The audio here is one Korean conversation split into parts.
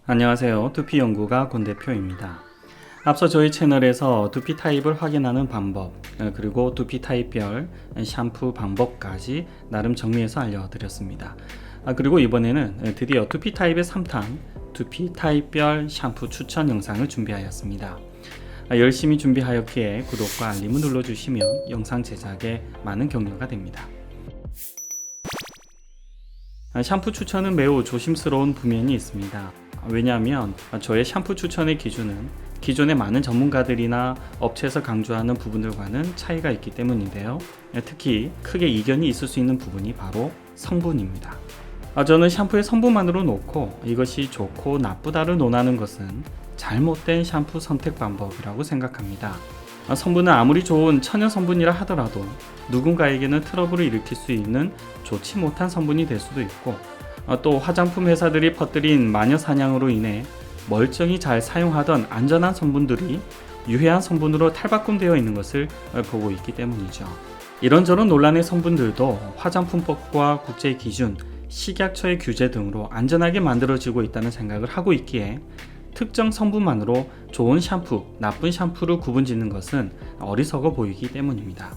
안녕하세요. 두피연구가 권대표입니다. 앞서 저희 채널에서 두피 타입을 확인하는 방법, 그리고 두피 타입별 샴푸 방법까지 나름 정리해서 알려드렸습니다. 그리고 이번에는 드디어 두피 타입의 3탄 두피 타입별 샴푸 추천 영상을 준비하였습니다. 열심히 준비하였기에 구독과 알림을 눌러주시면 영상 제작에 많은 격려가 됩니다. 샴푸 추천은 매우 조심스러운 부면이 있습니다. 왜냐하면 저의 샴푸 추천의 기준은 기존의 많은 전문가들이나 업체에서 강조하는 부분들과는 차이가 있기 때문인데요. 특히 크게 이견이 있을 수 있는 부분이 바로 성분입니다. 저는 샴푸의 성분만으로 놓고 이것이 좋고 나쁘다를 논하는 것은 잘못된 샴푸 선택 방법이라고 생각합니다. 성분은 아무리 좋은 천연 성분이라 하더라도 누군가에게는 트러블을 일으킬 수 있는 좋지 못한 성분이 될 수도 있고, 또 화장품 회사들이 퍼뜨린 마녀 사냥으로 인해 멀쩡히 잘 사용하던 안전한 성분들이 유해한 성분으로 탈바꿈되어 있는 것을 보고 있기 때문이죠. 이런저런 논란의 성분들도 화장품법과 국제기준, 식약처의 규제 등으로 안전하게 만들어지고 있다는 생각을 하고 있기에 특정 성분만으로 좋은 샴푸, 나쁜 샴푸를 구분짓는 것은 어리석어 보이기 때문입니다.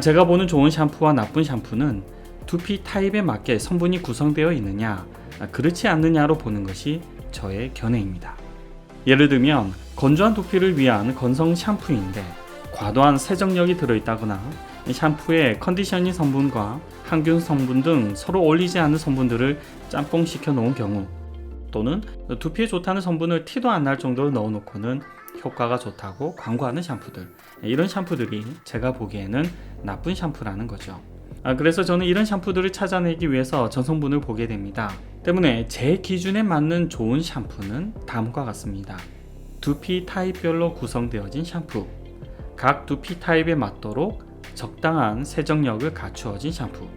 제가 보는 좋은 샴푸와 나쁜 샴푸는 두피 타입에 맞게 성분이 구성되어 있느냐, 그렇지 않느냐로 보는 것이 저의 견해입니다. 예를 들면 건조한 두피를 위한 건성 샴푸인데 과도한 세정력이 들어있다거나 샴푸에 컨디셔닝 성분과 항균 성분 등 서로 어울리지 않는 성분들을 짬뽕 시켜 놓은 경우, 또는 두피에 좋다는 성분을 티도 안 날 정도로 넣어놓고는 효과가 좋다고 광고하는 샴푸들, 이런 샴푸들이 제가 보기에는 나쁜 샴푸라는 거죠. 그래서 저는 이런 샴푸들을 찾아내기 위해서 전성분을 보게 됩니다. 때문에 제 기준에 맞는 좋은 샴푸는 다음과 같습니다. 두피 타입별로 구성되어진 샴푸, 각 두피 타입에 맞도록 적당한 세정력을 갖추어진 샴푸,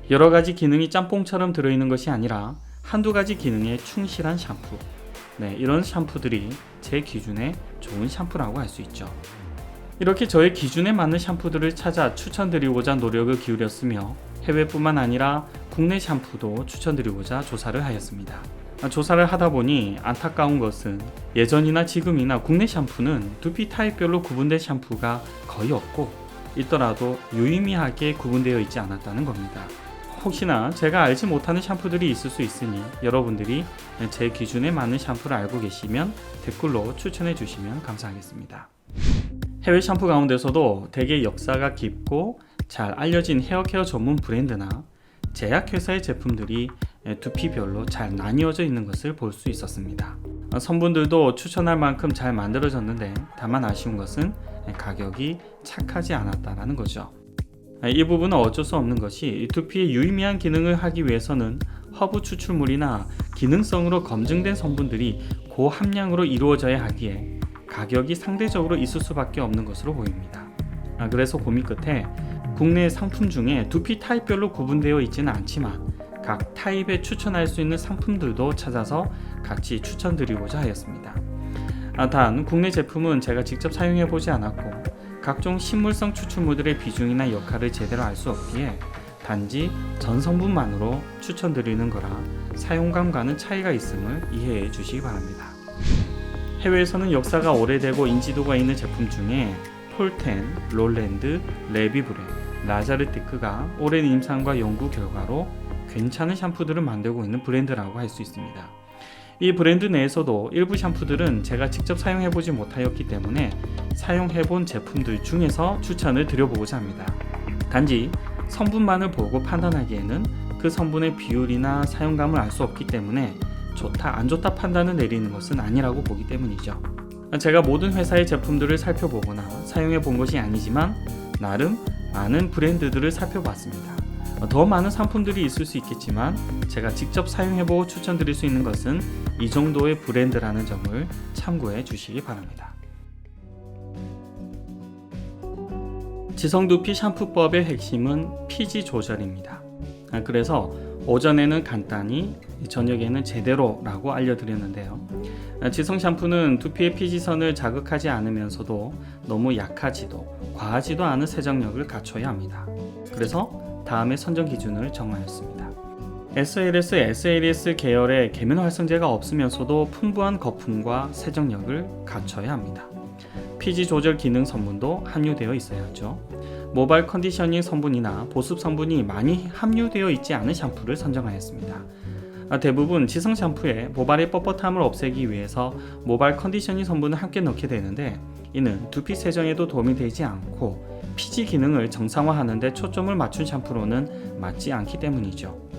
여러가지 기능이 짬뽕처럼 들어있는 것이 아니라 한두 가지 기능에 충실한 샴푸, 이런 샴푸들이 제 기준에 좋은 샴푸라고 할 수 있죠. 이렇게 저의 기준에 맞는 샴푸들을 찾아 추천드리고자 노력을 기울였으며 해외뿐만 아니라 국내 샴푸도 추천드리고자 조사를 하였습니다. 조사를 하다 보니 안타까운 것은 예전이나 지금이나 국내 샴푸는 두피 타입별로 구분된 샴푸가 거의 없고, 있더라도 유의미하게 구분되어 있지 않았다는 겁니다. 혹시나 제가 알지 못하는 샴푸들이 있을 수 있으니 여러분들이 제 기준에 맞는 샴푸를 알고 계시면 댓글로 추천해 주시면 감사하겠습니다. 해외 샴푸 가운데서도 대개 역사가 깊고 잘 알려진 헤어케어 전문 브랜드나 제약회사의 제품들이 두피별로 잘 나뉘어져 있는 것을 볼 수 있었습니다. 성분들도 추천할 만큼 잘 만들어졌는데 다만 아쉬운 것은 가격이 착하지 않았다는 거죠. 이 부분은 어쩔 수 없는 것이 두피의 유의미한 기능을 하기 위해서는 허브 추출물이나 기능성으로 검증된 성분들이 고함량으로 이루어져야 하기에 가격이 상대적으로 있을 수밖에 없는 것으로 보입니다. 그래서 고민 끝에 국내 상품 중에 두피 타입별로 구분되어 있지는 않지만 각 타입에 추천할 수 있는 상품들도 찾아서 같이 추천드리고자 하였습니다. 단 국내 제품은 제가 직접 사용해 보지 않았고 각종 식물성 추출물들의 비중이나 역할을 제대로 알 수 없기에 단지 전성분만으로 추천드리는 거라 사용감과는 차이가 있음을 이해해 주시기 바랍니다. 해외에서는 역사가 오래되고 인지도가 있는 제품 중에 폴텐, 롤랜드, 레비브레, 라자르티크가 오랜 임상과 연구 결과로 괜찮은 샴푸들을 만들고 있는 브랜드라고 할 수 있습니다. 이 브랜드 내에서도 일부 샴푸들은 제가 직접 사용해보지 못하였기 때문에 사용해본 제품들 중에서 추천을 드려보고자 합니다. 단지 성분만을 보고 판단하기에는 그 성분의 비율이나 사용감을 알 수 없기 때문에 좋다 안 좋다 판단을 내리는 것은 아니라고 보기 때문이죠. 제가 모든 회사의 제품들을 살펴보거나 사용해 본 것이 아니지만 나름 많은 브랜드들을 살펴봤습니다. 더 많은 상품들이 있을 수 있겠지만 제가 직접 사용해보고 추천드릴 수 있는 것은 이 정도의 브랜드라는 점을 참고해 주시기 바랍니다. 지성두피 샴푸법의 핵심은 피지 조절입니다. 그래서 오전에는 간단히, 저녁에는 제대로라고 알려드렸는데요. 지성 샴푸는 두피의 피지선을 자극하지 않으면서도 너무 약하지도 과하지도 않은 세정력을 갖춰야 합니다. 그래서 다음에 선정 기준을 정하였습니다. SLS, SLS 계열의 계면 활성제가 없으면서도 풍부한 거품과 세정력을 갖춰야 합니다. 피지 조절 기능 성분도 함유되어 있어야 하죠. 모발 컨디셔닝 성분이나 보습 성분이 많이 함유되어 있지 않은 샴푸를 선정하였습니다. 대부분 지성 샴푸에 모발의 뻣뻣함을 없애기 위해서 모발 컨디셔닝 성분을 함께 넣게 되는데, 이는 두피 세정에도 도움이 되지 않고 피지 기능을 정상화하는 데 초점을 맞춘 샴푸로는 맞지 않기 때문이죠.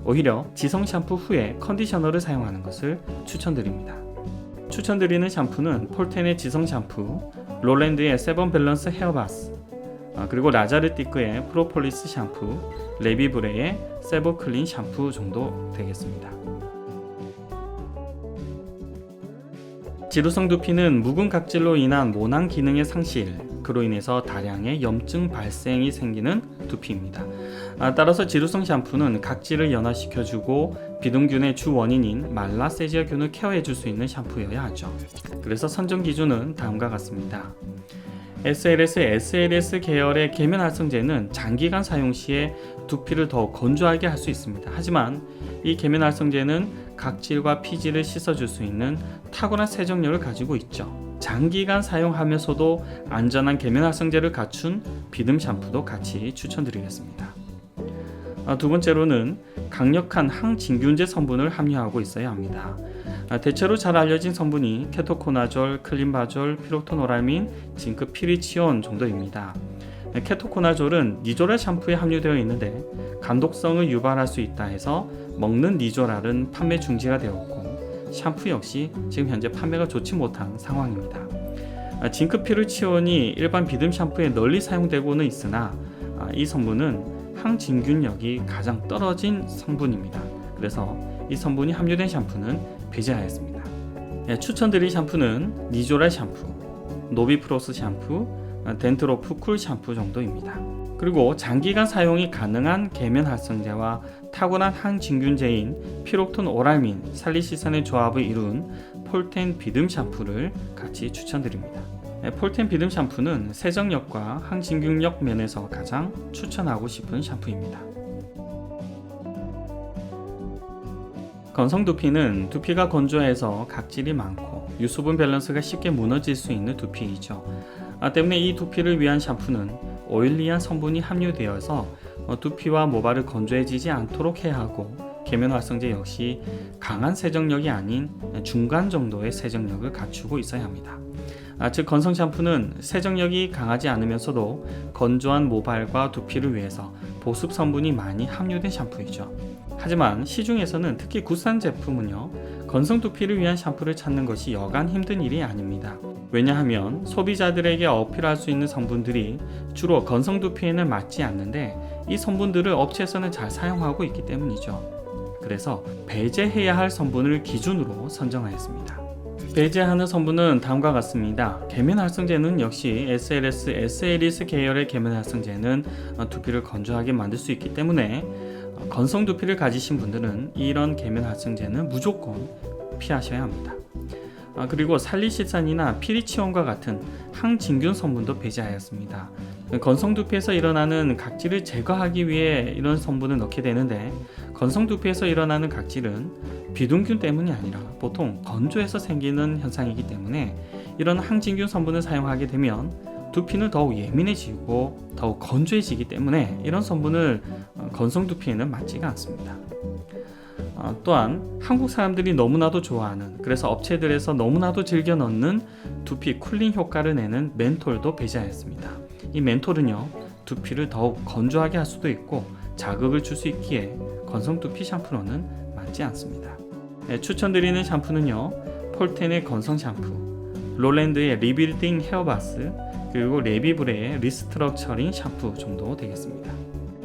오히려 지성 샴푸 후에 컨디셔너를 사용하는 것을 추천드립니다. 추천드리는 샴푸는 폴텐의 지성 샴푸, 롤랜드의 세번 밸런스 헤어바스, 그리고 라자르띠크의 프로폴리스 샴푸, 레비브레의 세보 클린 샴푸 정도 되겠습니다. 지루성 두피는 묵은 각질로 인한 모낭 기능의 상실, 그로 인해서 다량의 염증 발생이 생기는 두피입니다. 따라서 지루성 샴푸는 각질을 연화시켜주고 비듬균의 주 원인인 말라세지아균을 케어해줄 수 있는 샴푸여야 하죠. 그래서 선정 기준은 다음과 같습니다. SLS, SLS 계열의 계면 활성제는 장기간 사용 시에 두피를 더 건조하게 할 수 있습니다. 하지만 이 계면 활성제는 각질과 피지를 씻어줄 수 있는 탁월한 세정력을 가지고 있죠. 장기간 사용하면서도 안전한 계면 활성제를 갖춘 비듬 샴푸도 같이 추천드리겠습니다. 두 번째로는 강력한 항진균제 성분을 함유하고 있어야 합니다. 대체로 잘 알려진 성분이 케토코나졸, 클린바졸, 피로토노랄민, 징크 피리치온 정도입니다. 케토코나졸은 니조랄 샴푸에 함유되어 있는데 간독성을 유발할 수 있다 해서 먹는 니조랄은 판매 중지가 되었고, 샴푸 역시 지금 현재 판매가 좋지 못한 상황입니다. 징크 피리치온이 일반 비듬 샴푸에 널리 사용되고는 있으나 이 성분은 항진균력이 가장 떨어진 성분입니다. 그래서 이 성분이 함유된 샴푸는 배제하였습니다. 추천드릴 샴푸는 니조랄 샴푸, 노비프로스 샴푸, 덴트로프 쿨 샴푸 정도입니다. 그리고 장기간 사용이 가능한 계면 활성제와 탁월한 항진균제인 피록톤 오랄민, 살리시산의 조합을 이룬 폴텐 비듬 샴푸를 같이 추천드립니다. 폴텐 비듬 샴푸는 세정력과 항진균력 면에서 가장 추천하고 싶은 샴푸입니다. 건성 두피는 두피가 건조해서 각질이 많고 유수분 밸런스가 쉽게 무너질 수 있는 두피이죠. 때문에 이 두피를 위한 샴푸는 오일리한 성분이 함유되어서 두피와 모발을 건조해지지 않도록 해야 하고, 계면 활성제 역시 강한 세정력이 아닌 중간 정도의 세정력을 갖추고 있어야 합니다. 즉 건성 샴푸는 세정력이 강하지 않으면서도 건조한 모발과 두피를 위해서 보습 성분이 많이 함유된 샴푸이죠. 하지만 시중에서는 특히 국산 제품은요, 건성 두피를 위한 샴푸를 찾는 것이 여간 힘든 일이 아닙니다. 왜냐하면 소비자들에게 어필할 수 있는 성분들이 주로 건성 두피에는 맞지 않는데 이 성분들을 업체에서는 잘 사용하고 있기 때문이죠. 그래서 배제해야 할 성분을 기준으로 선정하였습니다. 배제하는 성분은 다음과 같습니다. 계면 활성제는 역시 SLS, SLS 계열의 계면 활성제는 두피를 건조하게 만들 수 있기 때문에 건성 두피를 가지신 분들은 이런 계면 활성제는 무조건 피하셔야 합니다. 그리고 살리시산이나 피리치온과 같은 항진균 성분도 배제하였습니다. 건성 두피에서 일어나는 각질을 제거하기 위해 이런 성분을 넣게 되는데, 건성 두피에서 일어나는 각질은 비듬균 때문이 아니라 보통 건조해서 생기는 현상이기 때문에 이런 항진균 성분을 사용하게 되면 두피는 더욱 예민해지고 더욱 건조해지기 때문에 이런 성분을 건성 두피에는 맞지가 않습니다. 또한 한국 사람들이 너무나도 좋아하는, 그래서 업체들에서 너무나도 즐겨 넣는 두피 쿨링 효과를 내는 멘톨도 배제하였습니다. 이 멘톨은요, 두피를 더욱 건조하게 할 수도 있고 자극을 줄 수 있기에 건성 두피 샴푸로는 맞지 않습니다. 추천드리는 샴푸는요, 폴텐의 건성 샴푸, 롤랜드의 리빌딩 헤어바스, 그리고 레비브레의 리스트럭처링 샴푸 정도 되겠습니다.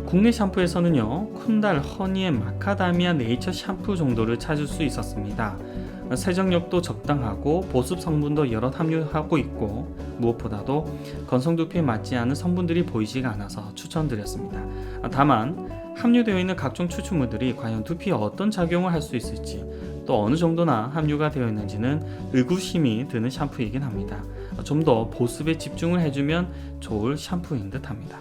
국내 샴푸에서는요, 쿤달, 허니의 마카다미아 네이처 샴푸 정도를 찾을 수 있었습니다. 세정력도 적당하고 보습 성분도 여럿 함유하고 있고 무엇보다도 건성 두피에 맞지 않은 성분들이 보이지가 않아서 추천드렸습니다. 다만 함유되어 있는 각종 추출물들이 과연 두피에 어떤 작용을 할 수 있을지, 또 어느 정도나 함유가 되어 있는지는 의구심이 드는 샴푸이긴 합니다. 좀 더 보습에 집중을 해주면 좋을 샴푸인 듯 합니다.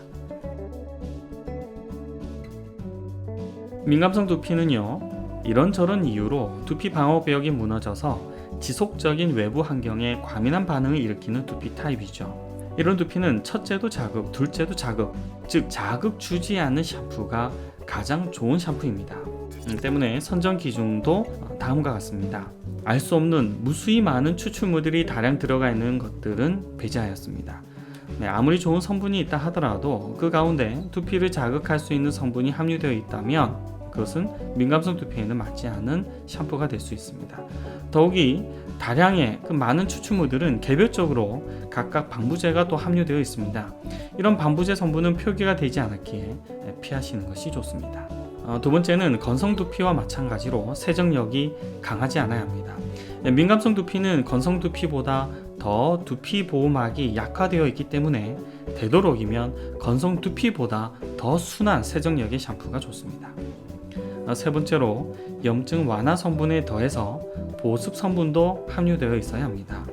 민감성 두피는요, 이런저런 이유로 두피 방어벽이 무너져서 지속적인 외부 환경에 과민한 반응을 일으키는 두피 타입이죠. 이런 두피는 첫째도 자극, 둘째도 자극, 즉 자극 주지 않는 샴푸가 가장 좋은 샴푸입니다. 때문에 선정 기준도 다음과 같습니다. 알 수 없는 무수히 많은 추출물들이 다량 들어가 있는 것들은 배제하였습니다. 아무리 좋은 성분이 있다 하더라도 그 가운데 두피를 자극할 수 있는 성분이 함유되어 있다면 그것은 민감성 두피에는 맞지 않은 샴푸가 될 수 있습니다. 더욱이 다량의 그 많은 추출물들은 개별적으로 각각 방부제가 또 함유되어 있습니다. 이런 방부제 성분은 표기가 되지 않았기에 피하시는 것이 좋습니다. 두 번째는 건성 두피와 마찬가지로 세정력이 강하지 않아야 합니다. 민감성 두피는 건성 두피보다 더 두피 보호막이 약화되어 있기 때문에 되도록이면 건성 두피보다 더 순한 세정력의 샴푸가 좋습니다. 세 번째로 염증 완화 성분에 더해서 보습 성분도 함유되어 있어야 합니다.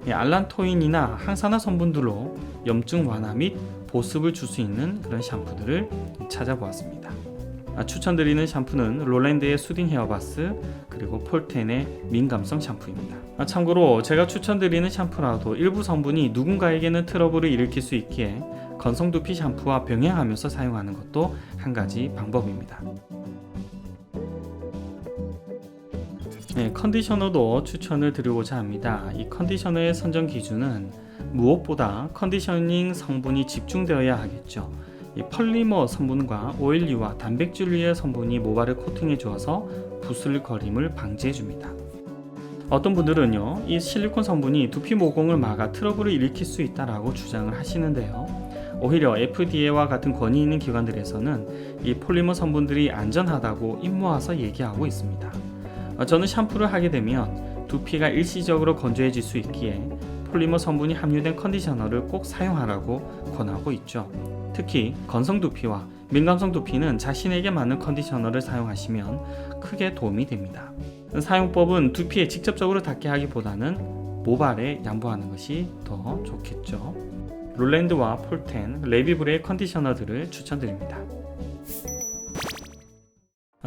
알란토인이나 항산화 성분들로 염증 완화 및 보습을 줄 수 있는 그런 샴푸들을 찾아보았습니다. 추천드리는 샴푸는 롤랜드의 수딩 헤어바스 그리고 폴텐의 민감성 샴푸입니다. 참고로 제가 추천드리는 샴푸라도 일부 성분이 누군가에게는 트러블을 일으킬 수 있기에 건성 두피 샴푸와 병행하면서 사용하는 것도 한 가지 방법입니다. 컨디셔너도 추천을 드리고자 합니다. 이 컨디셔너의 선정 기준은 무엇보다 컨디셔닝 성분이 집중되어야 하겠죠. 이 폴리머 성분과 오일류와 단백질류의 성분이 모발을 코팅해 주어서 부슬거림을 방지해 줍니다. 어떤 분들은요, 이 실리콘 성분이 두피 모공을 막아 트러블을 일으킬 수 있다라고 주장을 하시는데요. 오히려 FDA와 같은 권위 있는 기관들에서는 이 폴리머 성분들이 안전하다고 입 모아서 얘기하고 있습니다. 저는 샴푸를 하게 되면 두피가 일시적으로 건조해질 수 있기에 폴리머 성분이 함유된 컨디셔너를 꼭 사용하라고 권하고 있죠. 특히 건성 두피와 민감성 두피는 자신에게 맞는 컨디셔너를 사용하시면 크게 도움이 됩니다. 사용법은 두피에 직접적으로 닿게 하기보다는 모발에 양보하는 것이 더 좋겠죠. 롤랜드와 폴텐, 레비브레의 컨디셔너들을 추천드립니다.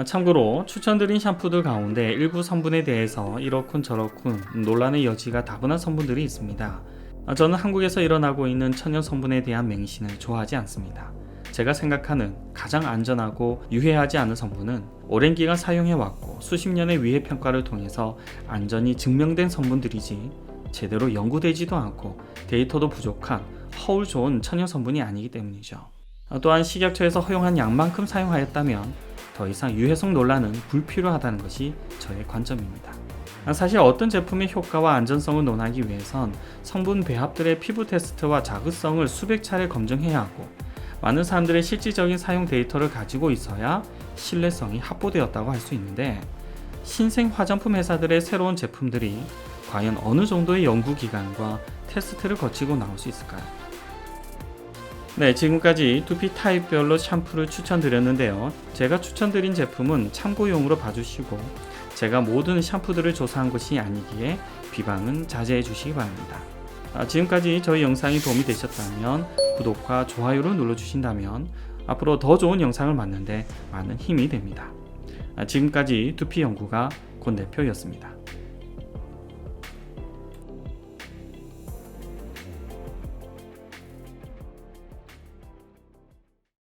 참고로 추천드린 샴푸들 가운데 일부 성분에 대해서 이렇군 저렇군 논란의 여지가 다분한 성분들이 있습니다. 저는 한국에서 일어나고 있는 천연 성분에 대한 맹신을 좋아하지 않습니다. 제가 생각하는 가장 안전하고 유해하지 않은 성분은 오랜 기간 사용해왔고 수십 년의 위해 평가를 통해서 안전이 증명된 성분들이지 제대로 연구되지도 않고 데이터도 부족한 허울 좋은 천연 성분이 아니기 때문이죠. 또한 식약처에서 허용한 양만큼 사용하였다면 더 이상 유해성 논란은 불필요하다는 것이 저의 관점입니다. 사실 어떤 제품의 효과와 안전성을 논하기 위해선 성분 배합들의 피부 테스트와 자극성을 수백 차례 검증해야 하고 많은 사람들의 실질적인 사용 데이터를 가지고 있어야 신뢰성이 확보되었다고 할 수 있는데 신생 화장품 회사들의 새로운 제품들이 과연 어느 정도의 연구기간과 테스트를 거치고 나올 수 있을까요? 네, 지금까지 두피 타입별로 샴푸를 추천드렸는데요. 제가 추천드린 제품은 참고용으로 봐주시고 제가 모든 샴푸들을 조사한 것이 아니기에 비방은 자제해 주시기 바랍니다. 지금까지 저희 영상이 도움이 되셨다면 구독과 좋아요를 눌러주신다면 앞으로 더 좋은 영상을 만드는데 많은 힘이 됩니다. 지금까지 두피연구가 권 대표였습니다.